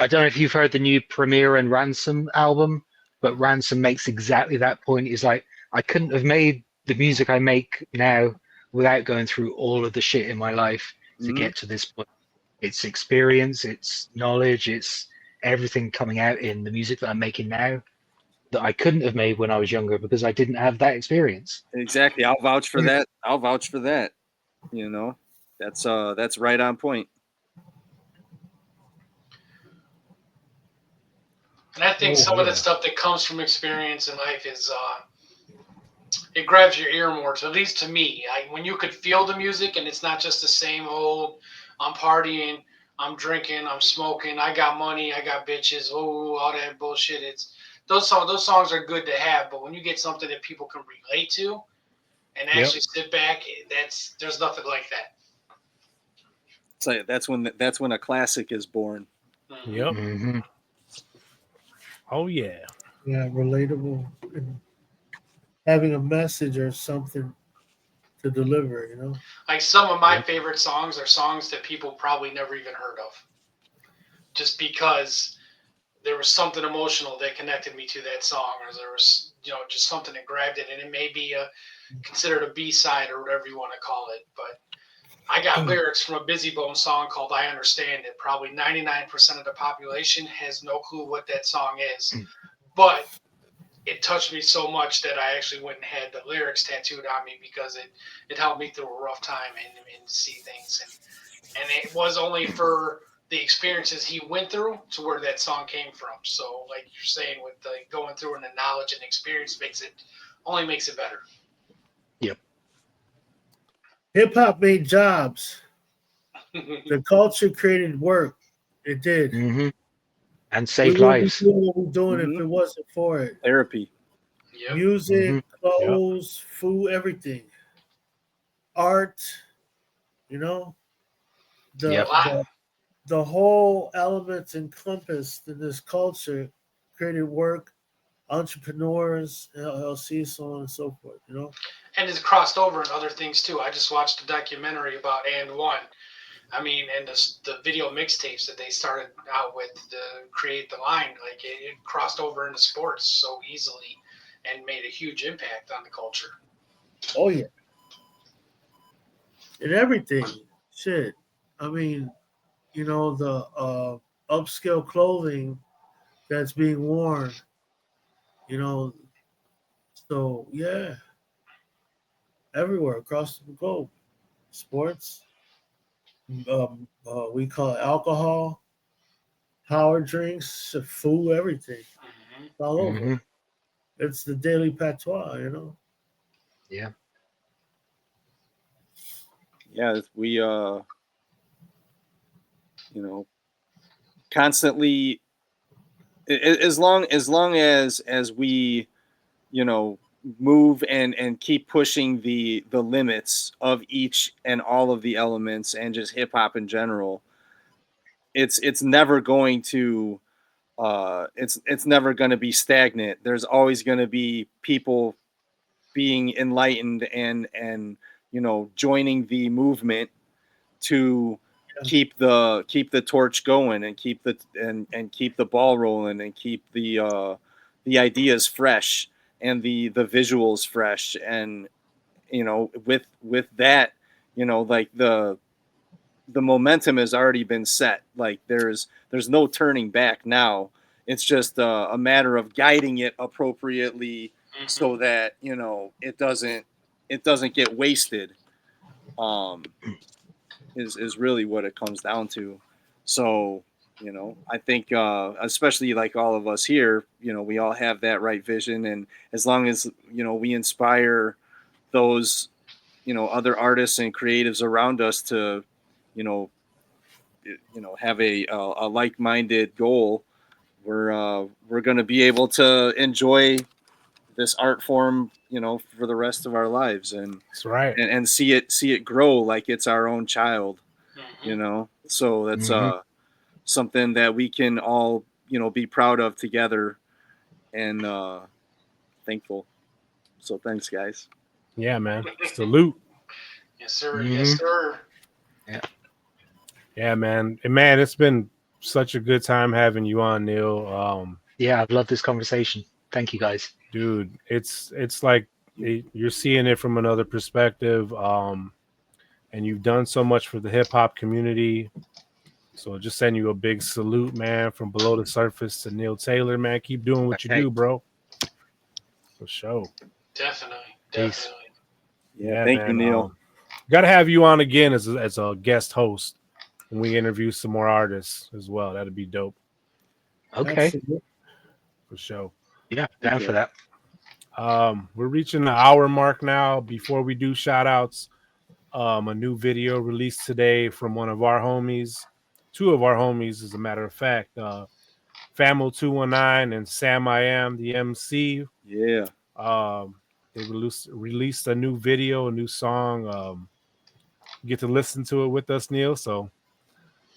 don't know if you've heard the new Premier and Ransom album, but Ransom makes exactly that point. He's like, I couldn't have made the music I make now without going through all of the shit in my life to get to this point. It's experience, it's knowledge, it's everything coming out in the music that I'm making now that I couldn't have made when I was younger because I didn't have that experience. Exactly. I'll vouch for that. You know, that's right on point. And I think Oh, some of yeah. the stuff that comes from experience in life is it grabs your ear more. So at least to me, when you could feel the music and it's not just the same old, I'm partying, I'm drinking, I'm smoking, I got money, I got bitches, oh, all that bullshit. It's those songs are good to have, but when you get something that people can relate to and Yep. actually sit back, there's nothing like that. So that's when a classic is born. Mhm. Yep. Hmm. Oh yeah. yeah, relatable, and having a message or something to deliver. You know. Like some of my Yep. favorite songs are songs that people probably never even heard of, just because there was something emotional that connected me to that song, or there was just something that grabbed it, and it may be considered a B-side or whatever you want to call it. But I got lyrics from a Busy Bone song called "I Understand It." Probably 99% of the population has no clue what that song is, but it touched me so much that I actually went and had the lyrics tattooed on me because it helped me through a rough time and see things. And it was only for the experiences he went through to where that song came from. So like you're saying, with the going through and the knowledge and experience only makes it better. Yep. Hip hop made jobs. The culture created work. It did. Hmm. And We saved wouldn't be lives. doing what we're doing if Mhm. it wasn't for it. Therapy. Yep. Music, Hmm. Yep. clothes, food, everything. Art, you know, A Yep. the lot. the the whole elements encompassed in this culture created work, entrepreneurs, LLC, so on and so forth. You know. And it's crossed over in other things too. I just watched a documentary about And One. I mean, and the video mixtapes that they started out with to create the line, like it crossed over into sports so easily and made a huge impact on the culture. Oh yeah, and everything. Shit. I mean, the upscale clothing that's being worn. You know, so yeah, everywhere across the globe, sports. We call it alcohol, power drinks, food, everything. Mm-hmm. It's all over. Hmm. It's the daily patois. You know. Yeah. Yeah, we you know constantly as long as we you know move and keep pushing the limits of each and all of the elements and just hip hop in general, it's never going to it's never going to be stagnant. There's always going to be people being enlightened and joining the movement to Yeah. keep the torch going and keep the ball rolling and keep the ideas fresh and the visuals fresh. And with that, like the momentum has already been set. Like there's no turning back now. It's just a matter of guiding it appropriately Mm-hmm. so that it doesn't get wasted. um is really what it comes down to. So, I think especially like all of us here, we all have that right vision, and as long as we inspire those other artists and creatives around us to you know have a like-minded goal, we're going to be able to enjoy this art form for the rest of our lives, and That's right. and see it grow like it's our own child. Mm-hmm. So that's Hmm. something that we can all be proud of together, and thankful. So thanks, guys. Yeah, man. Salute. Yes, sir. Yes, Hmm. sir. Yeah. Yeah, man. And man, it's been such a good time having you on, Neil. Yeah. I've loved this conversation. Thank you, guys. Dude, it's like you're seeing it from another perspective. And you've done so much for the hip hop community. So just send you a big salute, man, from below the surface to Neil Taylor, man. Keep doing what you Okay. do, bro. For sure. Definitely. Peace. Definitely. Yeah, Yeah, thank you, man. Neil. Got to have you on again as a guest host when we interview some more artists as well. That'd be dope. Okay. Absolutely. for sure. Yeah, down for that. We're reaching the hour mark now. Before we do shout outs, a new video released today from one of our homies, two of our homies, as a matter of fact, Famo219 and Sam I Am, the MC. Yeah. They released a new video, a new song. You get to listen to it with us, Neil. So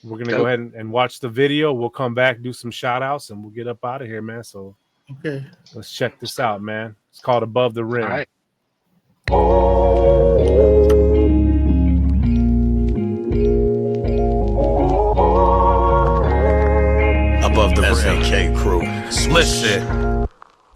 we're going to go ahead and watch the video. We'll come back, do some shout outs, and we'll get up out of here, man. So Okay. let's check this out, man. It's called Above the Rim. All right. Above the SNK crew. Listen.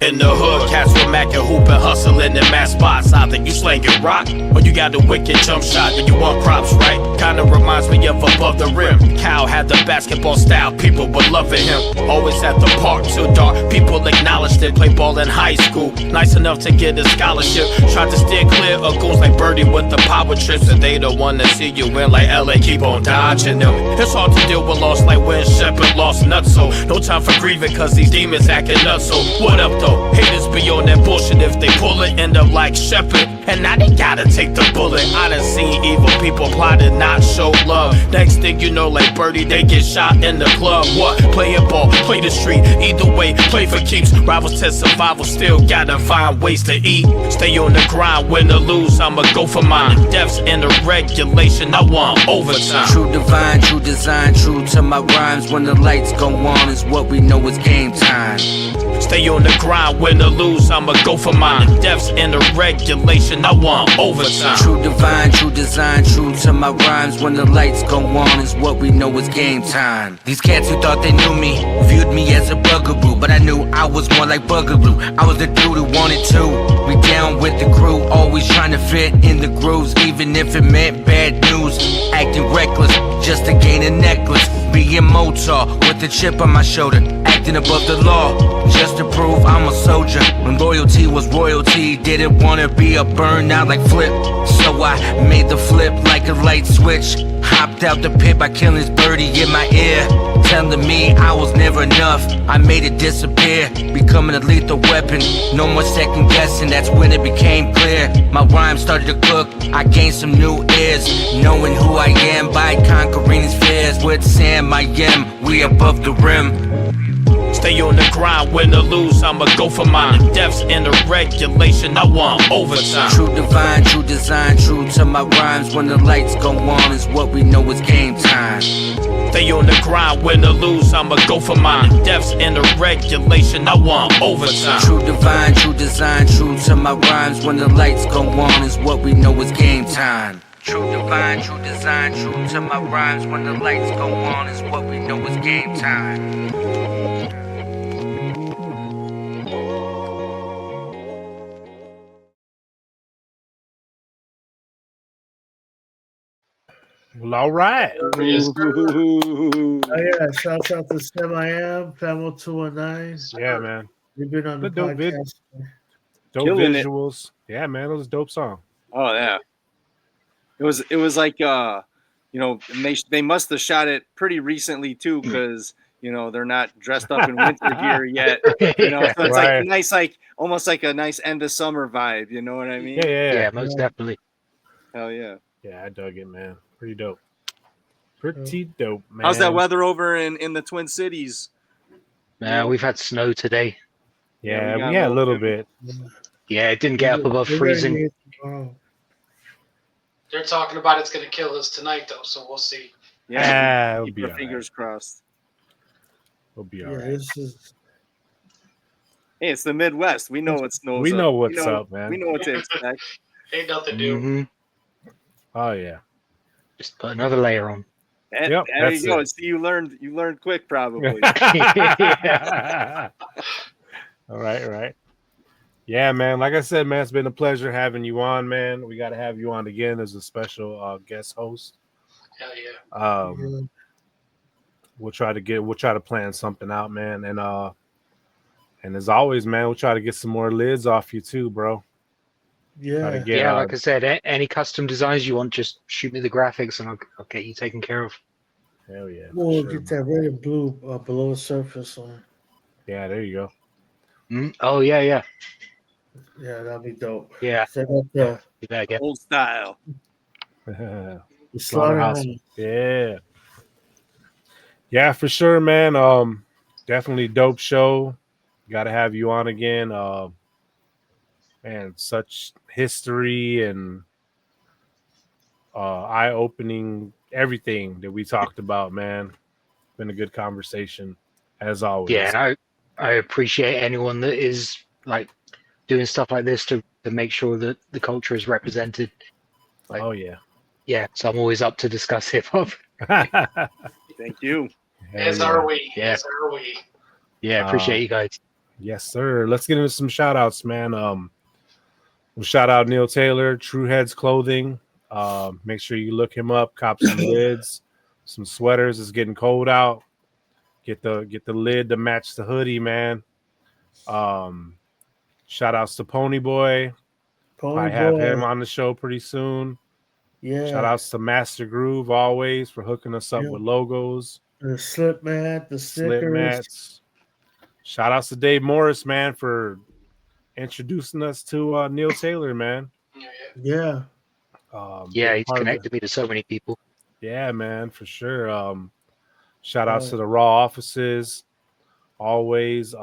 In the hood, cats were macking, hooping, hustling in mass spots. Either you slanging rock, or you got a wicked jump shot, and you want props, right? Kinda reminds me of Above the Rim. Cal had the basketball style, people were loving him. Always at the park till dark, people acknowledged it. Played ball in high school, nice enough to get a scholarship. Tried to steer clear of goals like Birdie with the power trips, and they the one to see you win like LA, keep on dodging them. It's hard to deal with loss like when Shepard lost Nutso. No time for grieving, cause these demons acting nuts, so what up though? Haters be on that bullshit, if they pull it, end up like Shepard. And now they gotta take the bullet. I done seen evil people plot to not show love. Next thing you know, like Birdie, they get shot in the club. What? Play a ball, play the street. Either way, play for keeps. Rivals test survival, still gotta find ways to eat. Stay on the grind, win or lose, I'ma go for mine. Deaths in the regulation, I want overtime. True divine, true design, true to my rhymes. When the lights go on, is what we know is game time. Stay on the grind, win or lose, I'ma go for mine. Deaths in the regulation, I want overtime. True divine, true design, true to my rhymes. When the lights go on, is what we know is game time. These cats who thought they knew me viewed me as a bugaboo, but I knew I was more like Bugaboo. I was the dude who wanted to. We down with the crew, always trying to fit in the grooves, even if it meant bad news. Acting reckless just to gain a necklace. Being Motar with a chip on my shoulder, acting above the law just to prove I'm a soldier. When loyalty was royalty, didn't wanna be a burnout like Flip, so I made the flip like a light switch. Hopped out the pit by killing his Birdie in my ear, telling me I was never enough. I made it disappear, becoming a lethal weapon. No more second guessing, that's when it became clear. My rhymes started to cook, I gained some new ears, knowing who I am by conquering his fears. With Sam I am, we above the rim. Stay on the grind, win or lose, I'ma go for mine. Deaths in the regulation, I want overtime. True divine, true design, true to my rhymes. When the lights go on, is what we know is game time. Stay on the grind, win or lose, I'ma go for mine. Deaths in the regulation, I want overtime. True divine, true design, true to my rhymes. When the lights go on, is what we know is game time. True divine, true design, true to my rhymes. When the lights go on, is what we know is game time. Well, all right. Oh yeah, shouts out to Sam I Am, Famo219. Yeah, man. You've been on the Dope podcast. Dope Killing visuals. Yeah, man. It was a dope song. Oh yeah. It was like they must have shot it pretty recently too, because they're not dressed up in winter gear yet. So it's Right. like a nice, like almost like a nice end of summer vibe. You know what I mean? Yeah, most definitely. Hell yeah. Yeah, I dug it, man. Pretty dope. Pretty dope, man. How's that weather over in the Twin Cities? We've had snow today. Yeah, Yeah, we had a little bit. Yeah, it didn't get up above freezing. They're talking about it's going to kill us tonight, though, so we'll see. Yeah, It'll keep be your all fingers crossed. We'll be all Yeah, right. this is Hey, it's the Midwest. We know what snows. We up. know what's up, man. We know what to expect. Ain't nothing new. Mm-hmm. Oh yeah. Just put another layer on. Yep, There that's you go. it. See, you learned quick, probably. All right. Yeah, man. Like I said, man, it's been a pleasure having you on, man. We got to have you on again as a special guest host. Hell yeah. We'll try to plan something out, man. And as always, man, we'll try to get some more lids off you too, bro. Try to yeah. get, Yeah, like I said, any custom designs you want, just shoot me the graphics and I'll get you taken care of. hell yeah. for We'll sure, get that red and blue below the surface on. Yeah, there you go. Oh yeah. Yeah, that'd be dope. Yeah. Set up the Be back again. Old style. the Slaughterhouse. slaughterhouse. Yeah. Yeah, for sure, man. Definitely dope show. Got to have you on again. Man, such history and eye-opening everything that we talked about, man. Been a good conversation as always. Yeah, and I appreciate anyone that is like doing stuff like this to make sure that the culture is represented. Like, Oh yeah. yeah, so I'm always up to discuss hip hop. Thank you. As yeah. are we. Yeah. As are we. Yeah, appreciate you guys. Yes, sir. Let's get into some shout outs, man. We'll shout out Neil Taylor, True Heads Clothing. Make sure you look him up, cop some lids, some sweaters. It's getting cold out. Get the lid to match the hoodie, man. Shout outs to Pony Boy. I have him on the show pretty soon. Yeah. Shout outs to Master Groove always for hooking us up with logos. The slip mat, the Slip stickers. mats. Shout outs to Dave Morris, man, for introducing us to Neil Taylor, man. Yeah. Yeah, he's connected me to so many people. Yeah, man, for sure. Shout outs to the Raw offices, always.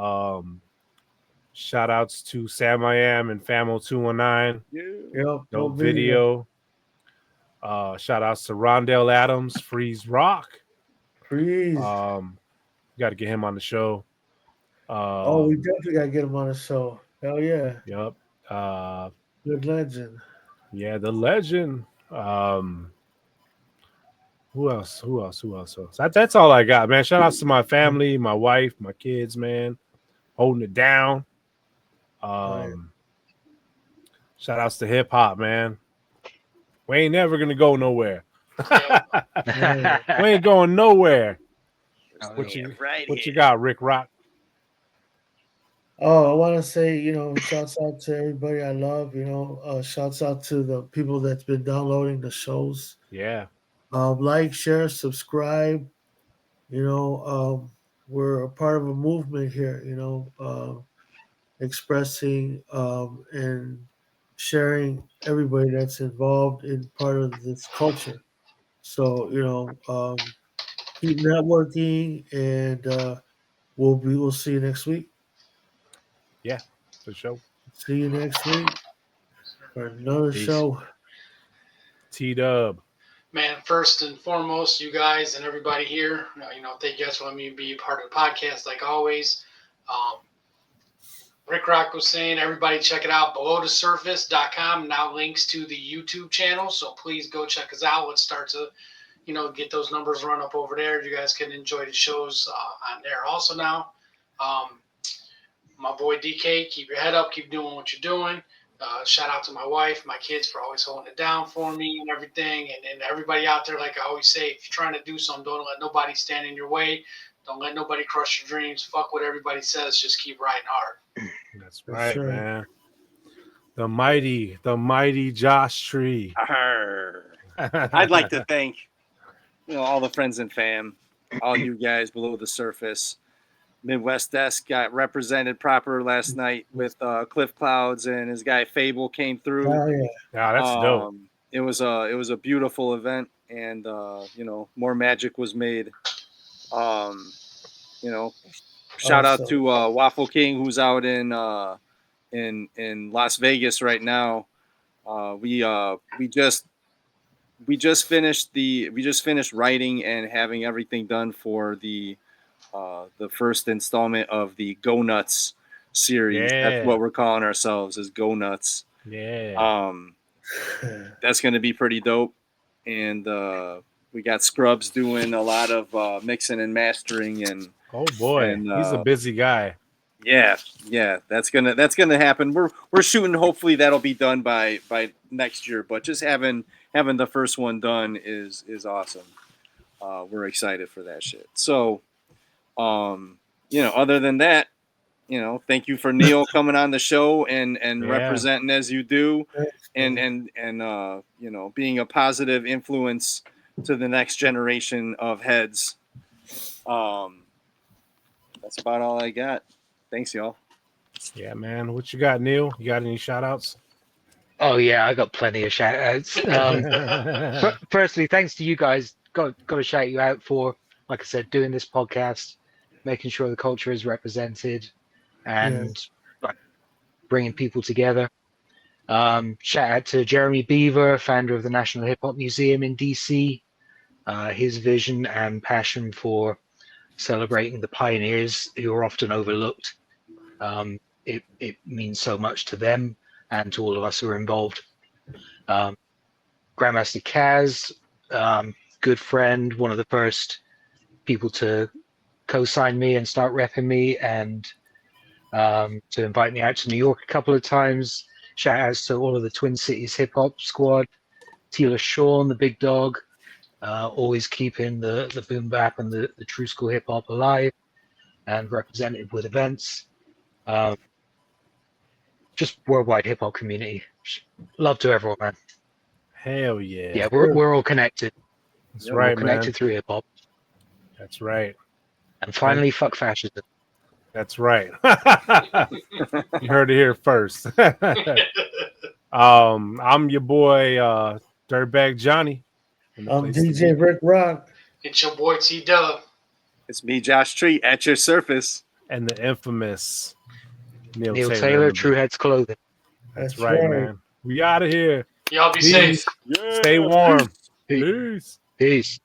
Shout outs to Sam I Am and Famo 219. Yep, Dope video. Shout outs to Rondell Adams, Freeze Rock. Freeze. Got to get him on the show. We definitely got to get him on the show. Hell yeah. Yep. Good legend. Yeah, the legend. Who else? That's all I got, man. Shout outs to my family, my wife, my kids, man. Holding it down. Shout outs to hip hop, man. We ain't never gonna go nowhere. We ain't going nowhere. What you got, Rick Rock? Oh, I want to say, shouts out to everybody I love. Shouts out to the people that's been downloading the shows. Yeah. Like, share, subscribe. We're a part of a movement here. Expressing and sharing everybody that's involved in part of this culture. So keep networking, and we'll see you next week. Yeah, for sure. See you next week for another show. T-Dub. Man, first and foremost, you guys and everybody here, thank you guys for letting me be a part of the podcast like always. Rick Rock was saying, everybody check it out, belowthesurface.com. Now links to the YouTube channel, so please go check us out. Let's start to, get those numbers run up over there. You guys can enjoy the shows on there also now. My boy DK, keep your head up, keep doing what you're doing. Shout out to my wife, my kids for always holding it down for me and everything. And everybody out there, like I always say, if you're trying to do something, don't let nobody stand in your way. Don't let nobody crush your dreams. Fuck what everybody says. Just keep riding hard. That's right, man. The mighty Josh Tree. I'd like to thank all the friends and fam, all you guys below the surface. Midwest Desk got represented proper last night with Cliff Clouds, and his guy Fable came through. Oh, yeah. Yeah, that's dope. It was a beautiful event, and more magic was made. Shout out to Waffle King, who's out in Las Vegas right now. We just finished writing and having everything done for the first installment of the Go Nuts series. Yeah. That's what we're calling ourselves, is Go Nuts. Yeah. That's going to be pretty dope. And we got Scrubs doing a lot of mixing and mastering, and oh boy, he's a busy guy. Yeah, that's gonna happen. We're shooting. Hopefully that'll be done by next year. But just having the first one done is awesome. We're excited for that shit. So, other than that, thank you for Neil coming on the show and representing as you do, and being a positive influence to the next generation of Headz. That's about all I got. Thanks, y'all. Yeah, man. What you got, Neil? You got any shout outs? Oh yeah, I got plenty of shout outs. Firstly, thanks to you guys. Got to shout you out for, like I said, doing this podcast, making sure the culture is represented, and like, bringing people together. Shout out to Jeremy Beaver, founder of the National Hip Hop Museum in DC. His vision and passion for celebrating the pioneers who are often overlooked. It means so much to them and to all of us who are involved. Grandmaster Kaz, good friend, one of the first people to co-sign me and start repping me, and to invite me out to New York a couple of times. Shout outs to all of the Twin Cities hip hop squad. Tila Sean, the big dog, always keeping the boom bap and the true school hip hop alive and represented with events. Just worldwide hip hop community. Love to everyone, man. Hell yeah. Yeah, we're all connected. That's We're right, all connected man. through hip hop. That's right. And finally, fuck fascism. That's right. You heard it here first. I'm your boy, Dirtbag Johnny. I'm DJ Rick Rock. It's your boy T Dub. It's me, Josh Tree, at your surface. And the infamous Neil Taylor, True Headz Clothing. That's right, man. We out of here. Y'all be safe. Stay warm. Peace. Peace.